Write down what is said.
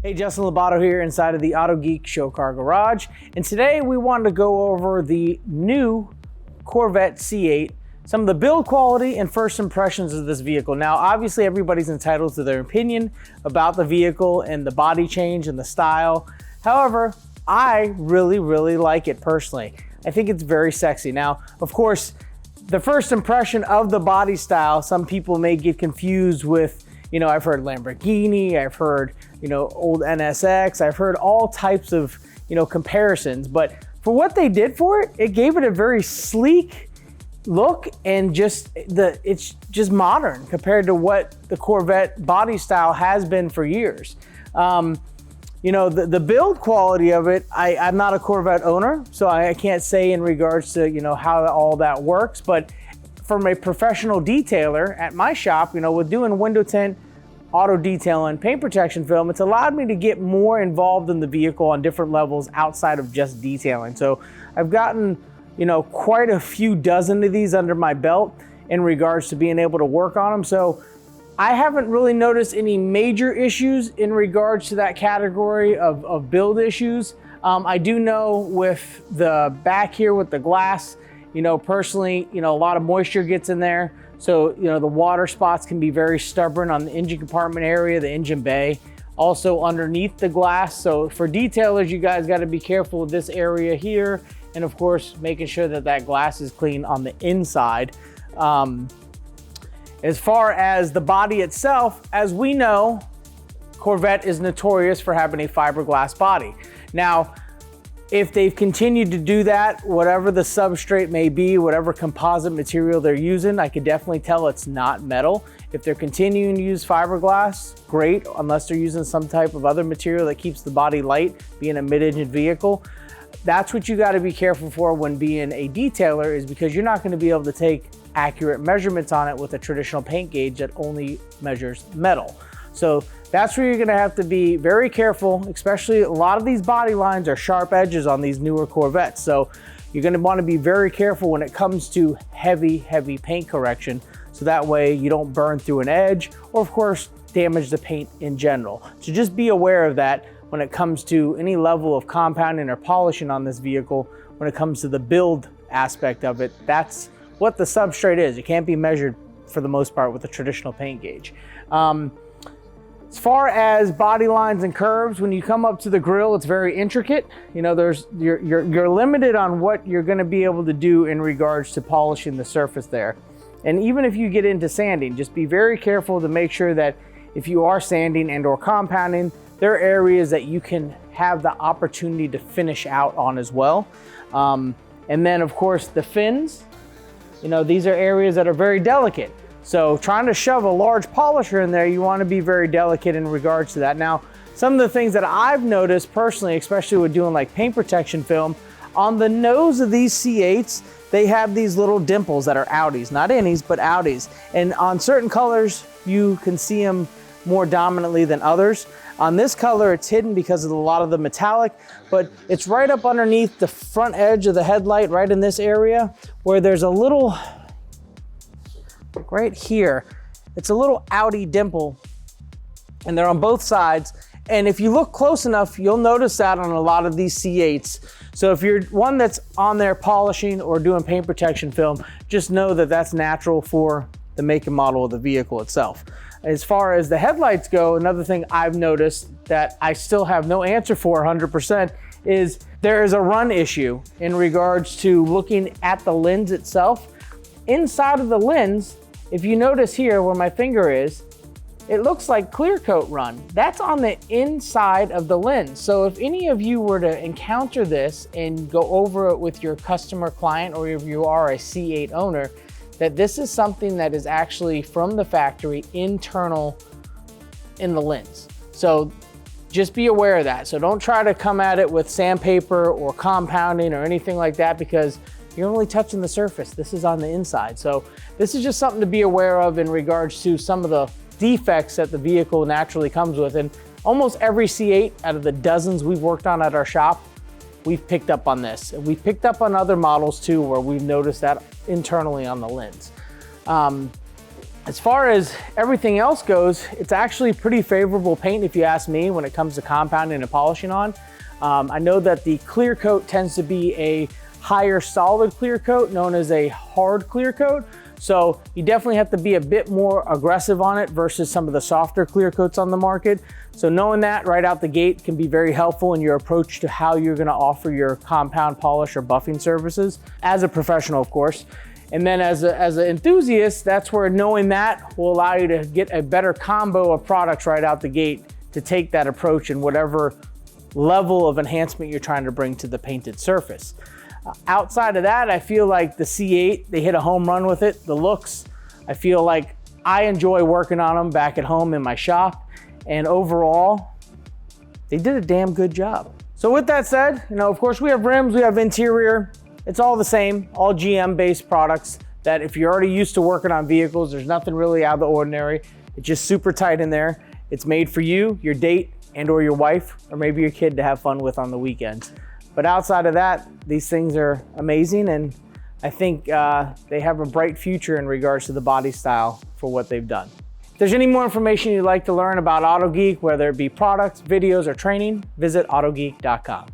Hey, Justin Labato here inside of the Autogeek Show Car Garage, and today we wanted to go over the new Corvette C8, some of the build quality and first impressions of this vehicle. Now, obviously everybody's entitled to their opinion about the vehicle and the body change and the style. However, I really like it personally. I think it's very sexy. Now, of course, the first impression of the body style, some people may get confused with, you know, I've heard Lamborghini, I've heard, you know, old NSX, I've heard all types of, you know, comparisons, but for what they did for it, it gave it a very sleek look and it's just modern compared to what the Corvette body style has been for years. You know, the build quality of it, I'm not a Corvette owner, so I can't say in regards to, you know, how all that works, but from a professional detailer at my shop, you know, with doing window tint, auto detailing, paint protection film, it's allowed me to get more involved in the vehicle on different levels outside of just detailing. So I've gotten, you know, quite a few dozen of these under my belt in regards to being able to work on them. So I haven't really noticed any major issues in regards to that category of build issues. I do know with the back here with the glass, you know, personally, you know, a lot of moisture gets in there. So, you know, the water spots can be very stubborn on the engine compartment area, the engine bay, also underneath the glass. So for detailers, you guys got to be careful with this area here. And of course, making sure that that glass is clean on the inside. As far as the body itself, as we know, Corvette is notorious for having a fiberglass body. Now, if they've continued to do that, whatever the substrate may be, whatever composite material they're using, I could definitely tell it's not metal. If they're continuing to use fiberglass, great, unless they're using some type of other material that keeps the body light, being a mid-engine vehicle. That's what you gotta be careful for when being a detailer, is because you're not gonna be able to take accurate measurements on it with a traditional paint gauge that only measures metal. So that's where you're gonna have to be very careful, especially a lot of these body lines are sharp edges on these newer Corvettes. So you're gonna wanna be very careful when it comes to heavy paint correction. So that way you don't burn through an edge or of course damage the paint in general. So just be aware of that when it comes to any level of compounding or polishing on this vehicle. When it comes to the build aspect of it, that's what the substrate is. It can't be measured for the most part with a traditional paint gauge. As far as body lines and curves, when you come up to the grill, it's very intricate. You know, you're limited on what you're gonna be able to do in regards to polishing the surface there. And even if you get into sanding, just be very careful to make sure that if you are sanding and or compounding, there are areas that you can have the opportunity to finish out on as well. And then of course the fins, you know, these are areas that are very delicate. So trying to shove a large polisher in there, you want to be very delicate in regards to that. Now, some of the things that I've noticed personally, especially with doing like paint protection film, on the nose of these C8s, they have these little dimples that are outies, not innies, but outies. And on certain colors, you can see them more dominantly than others. On this color, it's hidden because of a lot of the metallic, but it's right up underneath the front edge of the headlight, right in this area, where there's a little, right here, it's a little outie dimple, and they're on both sides. And if you look close enough, you'll notice that on a lot of these C8s. So if you're one that's on there polishing or doing paint protection film, just know that that's natural for the make and model of the vehicle itself. As far as the headlights go, another thing I've noticed that I still have no answer for 100% is there is a run issue in regards to looking at the lens itself. Inside of the lens, if you notice here where my finger is, it looks like clear coat run. That's on the inside of the lens. So if any of you were to encounter this and go over it with your customer client, or if you are a C8 owner, that this is something that is actually from the factory internal in the lens. So just be aware of that. So don't try to come at it with sandpaper or compounding or anything like that, because you're only touching the surface. This is on the inside. So this is just something to be aware of in regards to some of the defects that the vehicle naturally comes with. And almost every C8 out of the dozens we've worked on at our shop, we've picked up on this. And we've picked up on other models too, where we've noticed that internally on the lens. As far as everything else goes, it's actually pretty favorable paint if you ask me when it comes to compounding and polishing on. I know that the clear coat tends to be a higher solid clear coat known as a hard clear coat. So you definitely have to be a bit more aggressive on it versus some of the softer clear coats on the market. So knowing that right out the gate can be very helpful in your approach to how you're gonna offer your compound polish or buffing services as a professional, of course. And then as an enthusiast, that's where knowing that will allow you to get a better combo of products right out the gate to take that approach in whatever level of enhancement you're trying to bring to the painted surface. Outside of that, I feel like the C8, they hit a home run with it. The looks, I feel like I enjoy working on them back at home in my shop. And overall, they did a damn good job. So with that said, of course we have rims, we have interior. It's all the same, all GM-based products that if you're already used to working on vehicles, there's nothing really out of the ordinary. It's just super tight in there. It's made for you, your date, and or your wife, or maybe your kid to have fun with on the weekends. But outside of that, these things are amazing, and I think they have a bright future in regards to the body style for what they've done. If there's any more information you'd like to learn about Autogeek, whether it be products, videos, or training, visit autogeek.com.